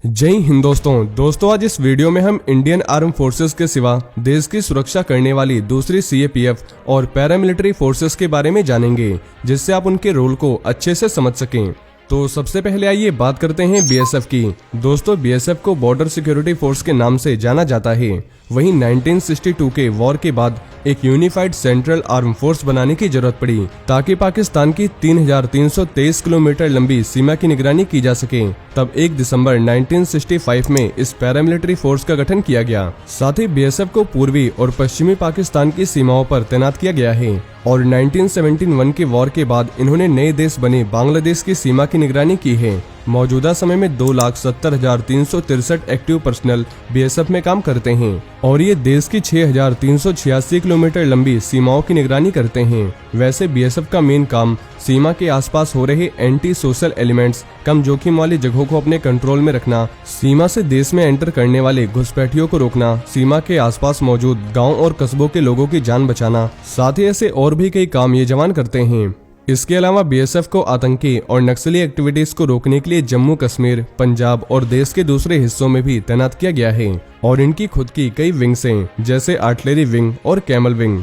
जय हिंद दोस्तों आज इस वीडियो में हम इंडियन आर्म फोर्सेस के सिवा देश की सुरक्षा करने वाली दूसरी सीएपीएफ और पैरामिलिट्री फोर्सेस के बारे में जानेंगे, जिससे आप उनके रोल को अच्छे से समझ सकें। तो सबसे पहले आइए बात करते हैं बीएसएफ की। दोस्तों, बीएसएफ को बॉर्डर सिक्योरिटी फोर्स के नाम से जाना जाता है। वहीं 1962 के वॉर के बाद एक यूनिफाइड सेंट्रल आर्म फोर्स बनाने की जरूरत पड़ी ताकि पाकिस्तान की 3323 किलोमीटर लंबी सीमा की निगरानी की जा सके। तब 1 दिसंबर 1965 में इस पैरामिलिट्री फोर्स का गठन किया गया। साथ ही बीएसएफ को पूर्वी और पश्चिमी पाकिस्तान की सीमाओं पर तैनात किया गया है और 1971 के वॉर के बाद इन्होंने नए देश बने बांग्लादेश की सीमा की निगरानी की है। मौजूदा समय में 2,70,363 एक्टिव पर्सनल बीएसएफ में काम करते हैं और ये देश की 6,386 किलोमीटर लंबी सीमाओं की निगरानी करते हैं। वैसे बीएसएफ का मेन काम सीमा के आसपास हो रहे एंटी सोशल एलिमेंट्स, कम जोखिम वाली जगहों को अपने कंट्रोल में रखना, सीमा से देश में एंटर करने वाले घुसपैठियों को रोकना, सीमा के आसपास मौजूद गाँव और कस्बों के लोगों की जान बचाना, साथ ही ऐसे और भी कई काम ये जवान करते हैं। इसके अलावा बीएसएफ को आतंकी और नक्सली एक्टिविटीज को रोकने के लिए जम्मू कश्मीर, पंजाब और देश के दूसरे हिस्सों में भी तैनात किया गया है और इनकी खुद की कई विंग्स हैं, जैसे आर्टिलरी विंग और कैमल विंग।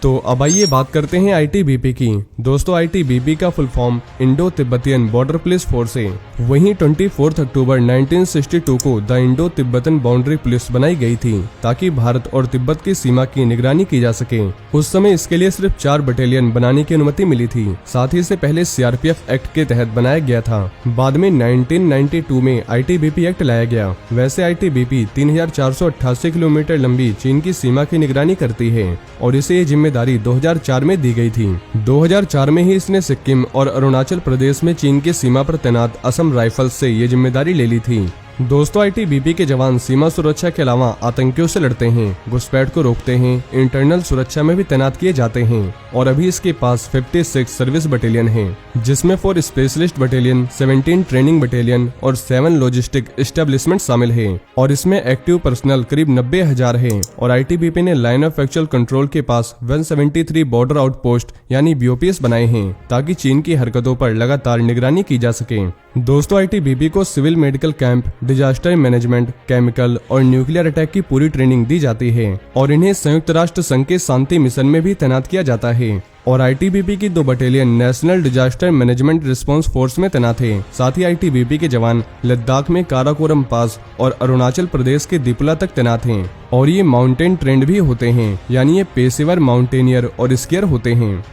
तो अब आइए बात करते हैं आईटीबीपी की। दोस्तों, आईटीबीपी का full form Indo Tibetan border police force है। वहीं 24 अक्टूबर 1962 को the Indo Tibetan boundary police बनाई गई थी ताकि भारत और तिब्बत की सीमा की निगरानी की जा सके। उस समय इसके लिए सिर्फ 4 बटालियन बनाने की अनुमति मिली थी। साथ ही इसे पहले सीआरपीएफ एक्ट के तहत बनाया गया था। बाद में 1992 में आईटीबीपी एक्ट लाया गया। वैसे आईटीबीपी 3488 किलोमीटर लंबी चीन की सीमा की निगरानी करती है और इसे ये जिम्मेदारी 2004 में दी गई थी। 2004 में ही इसने सिक्किम और अरुणाचल प्रदेश में चीन की सीमा पर तैनात असम राइफल्स से ये जिम्मेदारी ले ली थी। दोस्तों, आईटीबीपी के जवान सीमा सुरक्षा के अलावा आतंकियों से लड़ते हैं, घुसपैठ को रोकते हैं, इंटरनल सुरक्षा में भी तैनात किए जाते हैं और अभी इसके पास 56 सर्विस बटालियन हैं, जिसमें 4 स्पेशलिस्ट बटालियन, 17 ट्रेनिंग बटालियन और 7 लॉजिस्टिक एस्टेब्लिशमेंट शामिल है और इसमें एक्टिव पर्सनल करीब 90,000 है। और आईटीबीपी ने लाइन ऑफ एक्चुअल कंट्रोल के पास 173 बॉर्डर आउटपोस्ट यानी बीओपीएस बनाए हैं ताकि चीन की हरकतों पर लगातार निगरानी की जा सके। दोस्तों, आईटीबीपी को civil medical camp, disaster management, chemical और न्यूक्लियर अटैक की पूरी ट्रेनिंग दी जाती है और इन्हें संयुक्त राष्ट्र संघ के शांति मिशन में भी तैनात किया जाता है। और आईटीबीपी की 2 battalion national disaster management response force में तैनात है। साथ ही आईटीबीपी के जवान लद्दाख में काराकोरम पास और अरुणाचल प्रदेश के दिपुला तक तैनात हैं और ये माउंटेन ट्रेंड भी होते हैं, यानी ये पेशेवर माउंटेनियर और स्कीयर होते हैं।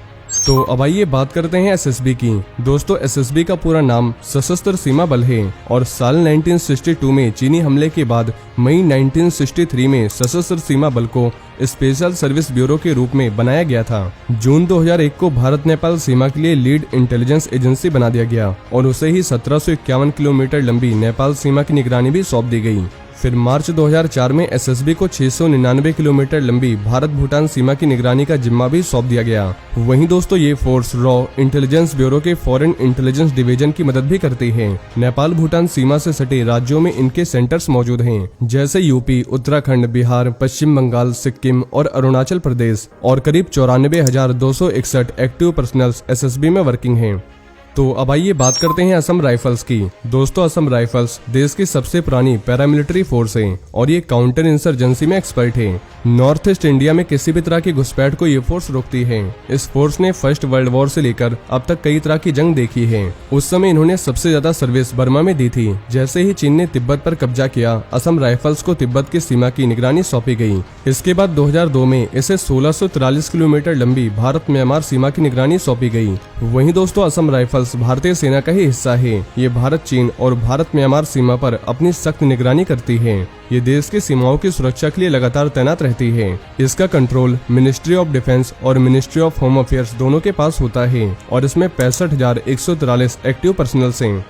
तो अब आइए बात करते हैं एसएसबी की। दोस्तों, एसएसबी का पूरा नाम सशस्त्र सीमा बल है और साल 1962 में चीनी हमले के बाद मई 1963 में सशस्त्र सीमा बल को स्पेशल सर्विस ब्यूरो के रूप में बनाया गया था। जून 2001 को भारत नेपाल सीमा के लिए लीड इंटेलिजेंस एजेंसी बना दिया गया और उसे ही 1751 किलोमीटर लंबी नेपाल सीमा की निगरानी भी सौंप दी गई। फिर मार्च 2004 में एसएसबी को 699 किलोमीटर लंबी भारत भूटान सीमा की निगरानी का जिम्मा भी सौंप दिया गया। वहीं दोस्तों, ये फोर्स रॉ इंटेलिजेंस ब्यूरो के फॉरेन इंटेलिजेंस डिवीजन की मदद भी करती है। नेपाल भूटान सीमा से सटे राज्यों में इनके सेंटर्स मौजूद हैं, जैसे यूपी, उत्तराखंड, बिहार, पश्चिम बंगाल, सिक्किम और अरुणाचल प्रदेश और करीब 94,261 एक्टिव पर्सनल्स एसएसबी में वर्किंग हैं। तो अब आइए बात करते हैं असम राइफल्स की। दोस्तों, असम राइफल्स देश की सबसे पुरानी पैरामिलिट्री फोर्स है और ये काउंटर इंसर्जेंसी में एक्सपर्ट है। नॉर्थ ईस्ट इंडिया में किसी भी तरह की घुसपैठ को ये फोर्स रोकती है। इस फोर्स ने फर्स्ट वर्ल्ड वॉर से लेकर अब तक कई तरह की जंग देखी है। उस समय इन्होंने सबसे ज्यादा सर्विस बर्मा में दी थी। जैसे ही चीन ने तिब्बत पर कब्जा किया, असम राइफल्स को तिब्बत की सीमा की निगरानी सौंपी गई। इसके बाद 2002 में इसे 1643 किलोमीटर लंबी भारत म्यांमार सीमा की निगरानी सौंपी गई। वहीं दोस्तों, असम राइफल्स भारतीय सेना का ही हिस्सा है। ये भारत, चीन और भारत म्यांमार सीमा पर अपनी सख्त निगरानी करती है। ये देश की सीमाओं की सुरक्षा के लिए लगातार तैनात रहती है। इसका कंट्रोल मिनिस्ट्री ऑफ डिफेंस और मिनिस्ट्री ऑफ होम अफेयर्स दोनों के पास होता है और इसमें 65,143 एक्टिव पर्सनल्स हैं।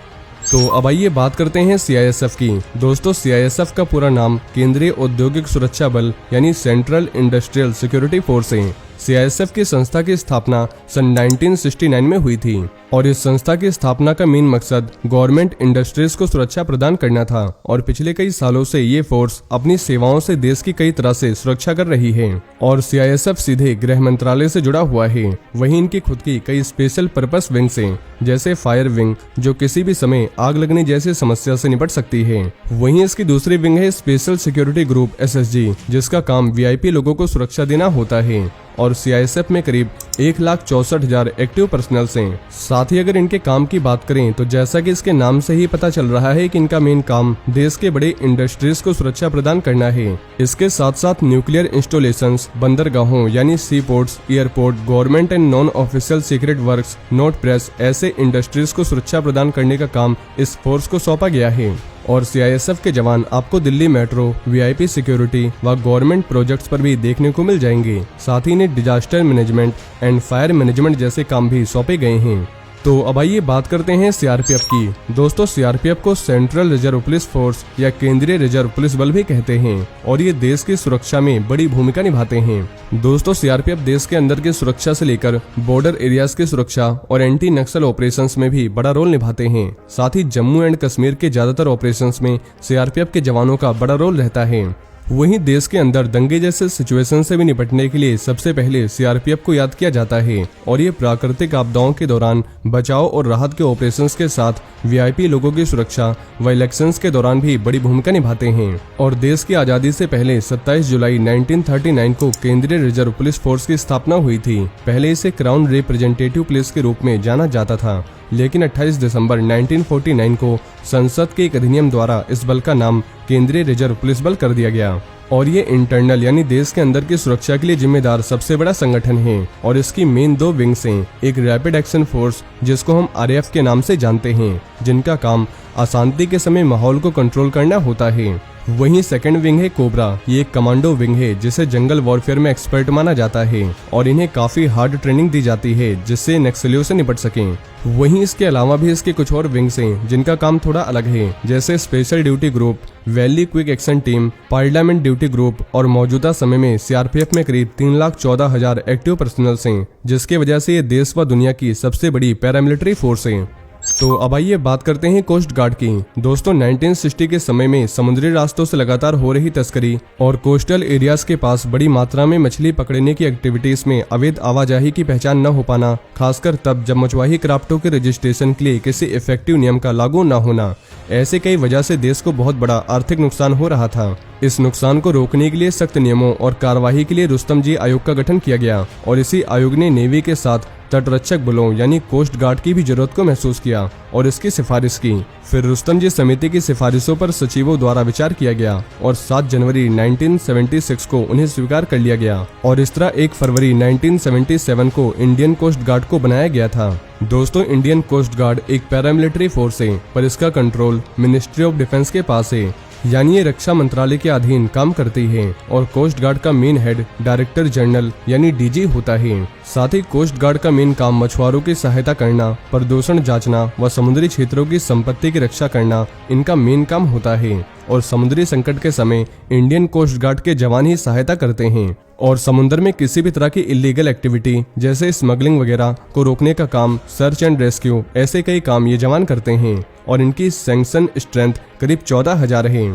तो अब आइए बात करते हैं सीआईएसएफ की। दोस्तों, सीआईएसएफ का पूरा नाम केंद्रीय औद्योगिक सुरक्षा बल यानी सेंट्रल इंडस्ट्रियल सिक्योरिटी फोर्स है सीआईएसएफ की संस्था की स्थापना सन 1969 में हुई थी और इस संस्था की स्थापना का मेन मकसद गवर्नमेंट इंडस्ट्रीज को सुरक्षा प्रदान करना था और पिछले कई सालों से ये फोर्स अपनी सेवाओं से देश की कई तरह से सुरक्षा कर रही है और सीआईएसएफ सीधे गृह मंत्रालय से जुड़ा हुआ है। वहीं इनकी खुद की कई स्पेशल पर्पस विंग्स हैं, जैसे फायर विंग जो किसी भी समय आग लगने जैसी समस्या से निपट सकती है। वहीं इसकी दूसरी विंग है स्पेशल सिक्योरिटी ग्रुप SSG, जिसका काम VIP लोगों को सुरक्षा देना होता है और सीआईएसएफ में करीब 1,64,000 एक्टिव पर्सनल्स हैं। साथ ही अगर इनके काम की बात करें तो जैसा कि इसके नाम से ही पता चल रहा है कि इनका मेन काम देश के बड़े इंडस्ट्रीज को सुरक्षा प्रदान करना है। इसके साथ साथ न्यूक्लियर इंस्टॉलेशंस, बंदरगाहों यानी sea ports, airport, government and non official secret works, note press ऐसे इंडस्ट्रीज को सुरक्षा प्रदान करने का काम इस फोर्स को सौंपा गया है। और सीआईएसएफ के जवान आपको दिल्ली मेट्रो, VIP सिक्योरिटी व गवर्नमेंट प्रोजेक्ट्स पर भी देखने को मिल जाएंगे। साथ ही इन्हें disaster management and fire management जैसे काम भी सौंपे गए हैं। तो अब आइए बात करते हैं सीआरपीएफ की। दोस्तों, सीआरपीएफ को सेंट्रल रिजर्व पुलिस फोर्स या केंद्रीय रिजर्व पुलिस बल भी कहते हैं और ये देश की सुरक्षा में बड़ी भूमिका निभाते हैं। दोस्तों, सीआरपीएफ देश के अंदर की सुरक्षा से लेकर बॉर्डर एरियाज की सुरक्षा और एंटी नक्सल ऑपरेशंस में भी बड़ा रोल निभाते हैं। साथ ही जम्मू एंड कश्मीर के ज्यादातर ऑपरेशंस में सीआरपीएफ के जवानों का बड़ा रोल रहता है। वहीं देश के अंदर दंगे जैसे सिचुएशन से भी निपटने के लिए सबसे पहले सीआरपीएफ को याद किया जाता है और ये प्राकृतिक आपदाओं के दौरान बचाव और राहत के ऑपरेशंस के साथ VIP लोगों की सुरक्षा व इलेक्शंस के दौरान भी बड़ी भूमिका निभाते हैं। और देश की आजादी से पहले 27 जुलाई 1939 को केंद्रीय रिजर्व पुलिस फोर्स की स्थापना हुई थी। पहले इसे क्राउन रिप्रेजेंटेटिव पुलिस के रूप में जाना जाता था, लेकिन 28 दिसंबर 1949 को संसद के एक अधिनियम द्वारा इस बल का नाम केंद्रीय रिजर्व पुलिस बल कर दिया गया और ये इंटरनल यानी देश के अंदर की सुरक्षा के लिए जिम्मेदार सबसे बड़ा संगठन है। और इसकी मेन 2 विंग्स हैं, एक रैपिड एक्शन फोर्स जिसको हम RAF के नाम से जानते हैं, जिनका काम अशांति के समय माहौल को कंट्रोल करना होता है। वहीं सेकंड विंग है कोबरा। ये एक कमांडो विंग है जिसे जंगल वॉरफेयर में एक्सपर्ट माना जाता है और इन्हें काफी हार्ड ट्रेनिंग दी जाती है जिससे नक्सलियों से निपट सकें। वहीं इसके अलावा भी इसके कुछ और विंग्स हैं जिनका काम थोड़ा अलग है, जैसे special duty group, valley quick action team, parliament duty group और मौजूदा समय में सीआरपीएफ में करीब 3,14,000 एक्टिव पर्सनल्स हैं, जिसकी वजह से ये देश व दुनिया की सबसे बड़ी पैरामिलिट्री फोर्स है। तो अब आइए बात करते हैं कोस्ट गार्ड की। दोस्तों, 1960 के समय में समुद्री रास्तों से लगातार हो रही तस्करी और कोस्टल एरियाज के पास बड़ी मात्रा में मछली पकड़ने की एक्टिविटीज में अवैध आवाजाही की पहचान न हो पाना, खासकर तब जब मछुआही क्राफ्टों के रजिस्ट्रेशन के लिए किसी इफेक्टिव नियम का लागू न होना, ऐसे कई वजह से देश को बहुत बड़ा आर्थिक नुकसान हो रहा था। इस नुकसान को रोकने के लिए सख्त नियमों और कार्यवाही के लिए रुस्तम जी आयोग का गठन किया गया और इसी आयोग ने नेवी के साथ तटरक्षक बलों यानी कोस्ट गार्ड की भी जरूरत को महसूस किया और इसकी सिफारिश की। फिर रुस्तम जी समिति की सिफारिशों पर सचिवों द्वारा विचार किया गया और 7 जनवरी 1976 को उन्हें स्वीकार कर लिया गया और इस तरह 1 फरवरी 1977 को इंडियन कोस्ट गार्ड को बनाया गया था। दोस्तों, इंडियन कोस्ट गार्ड एक पैरामिलिट्री फोर्स है, पर इसका कंट्रोल मिनिस्ट्री ऑफ डिफेंस के पास है, यानी ये रक्षा मंत्रालय के अधीन काम करती है और कोस्ट गार्ड का मेन हेड डायरेक्टर जनरल यानी DG होता है। साथ ही कोस्ट गार्ड का मेन काम मछुआरों की सहायता करना, प्रदूषण जांचना व समुद्री क्षेत्रों की संपत्ति की रक्षा करना इनका मेन काम होता है और समुद्री संकट के समय इंडियन कोस्ट गार्ड के जवान ही सहायता करते हैं और समुद्र में किसी भी तरह की इलीगल एक्टिविटी जैसे स्मगलिंग वगैरह को रोकने का काम, सर्च एंड रेस्क्यू, ऐसे कई काम ये जवान करते हैं और इनकी सैंक्शन स्ट्रेंथ करीब 14,000 है।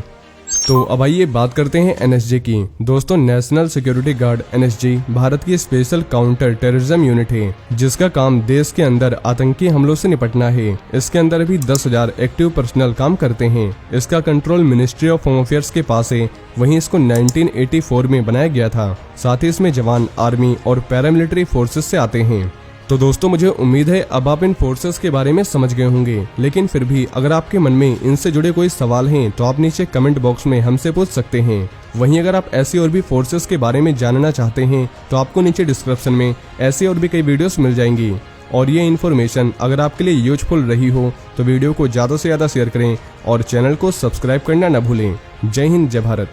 तो अब आइए बात करते हैं NSG की। दोस्तों, national security guard NSG Bharat की स्पेशल काउंटर टेररिज्म यूनिट है, जिसका काम देश के अंदर आतंकी हमलों से निपटना है। इसके अंदर भी 10,000 एक्टिव पर्सनल काम करते हैं। इसका control ministry of home affairs के पास है। वहीं इसको 1984 में बनाया गया था। साथ ही इसमें जवान आर्मी और पैरामिलिट्री फोर्सेस से आते हैं। तो दोस्तों, मुझे उम्मीद है अब आप इन फोर्सेस के बारे में समझ गए होंगे, लेकिन फिर भी अगर आपके मन में इनसे जुड़े कोई सवाल हैं तो आप नीचे कमेंट बॉक्स में हमसे पूछ सकते हैं। वहीं अगर आप ऐसी और भी फोर्सेस के बारे में जानना चाहते हैं तो आपको नीचे डिस्क्रिप्शन में ऐसी और भी कई वीडियोस मिल जाएंगी और ये इन्फॉर्मेशन अगर आपके लिए यूजफुल रही हो तो वीडियो को ज़्यादा से ज़्यादा शेयर करें और चैनल को सब्सक्राइब करना न भूलें। जय हिंद, जय भारत।